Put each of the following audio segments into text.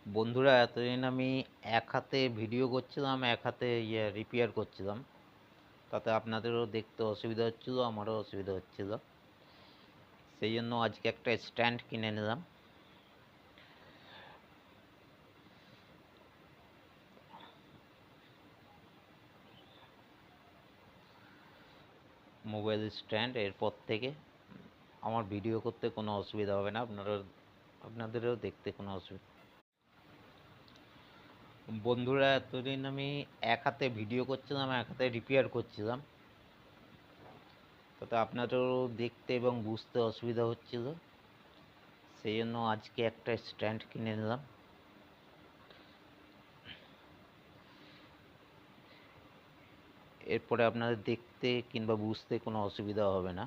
বন্ধুরা, এতদিন আমি এক হাতে ভিডিও করছিলাম, এক হাতে রিপেয়ার করছিলাম। তাতে আপনাদেরও দেখতে অসুবিধা হচ্ছিল, আমারও অসুবিধা হচ্ছিল। সেই জন্য আজকে একটা স্ট্যান্ড কিনে নিলাম। Mobile stand. এরপর থেকে আমার ভিডিও করতে কোনো অসুবিধা হবে না, আপনাদেরও দেখতে কোনো অসুবিধা। বন্ধুরা, এতদিন আমি এক হাতে ভিডিও করছিলাম, এক হাতে রিপেয়ার করছিলাম। তাতে আপনাদেরও দেখতে এবং বুঝতে অসুবিধা হচ্ছিল। সেই জন্য আজকে একটা স্ট্যান্ড কিনে নিলাম। এরপরে আপনাদের দেখতে কিংবা বুঝতে কোনো অসুবিধা হবে না,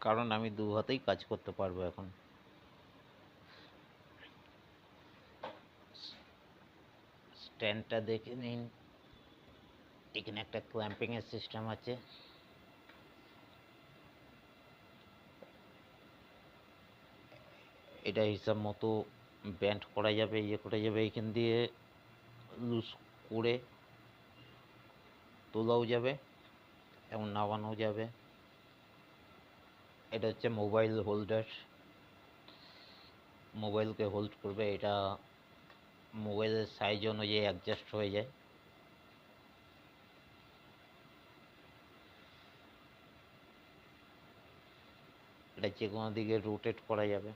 কারণ আমি দু হাতেই কাজ করতে পারবো এখন। স্ট্যান্ডটা দেখে নিন, এখানে একটা ক্ল্যাম্পিংয়ের সিস্টেম আছে। এটা হিসাব মতো ব্যান্ড করা যাবে, করা যাবে, এখান দিয়ে লুজ করে তোলাও যাবে এবং নামানো যাবে। এটা হচ্ছে মোবাইল হোল্ডার, মোবাইলকে হোল্ড করবে। এটা মোবাইলের সাইজ অনুযায়ী অ্যাডজাস্ট হয়ে যায়। এটা যে কোনো দিকে রোটেট করা যাবে।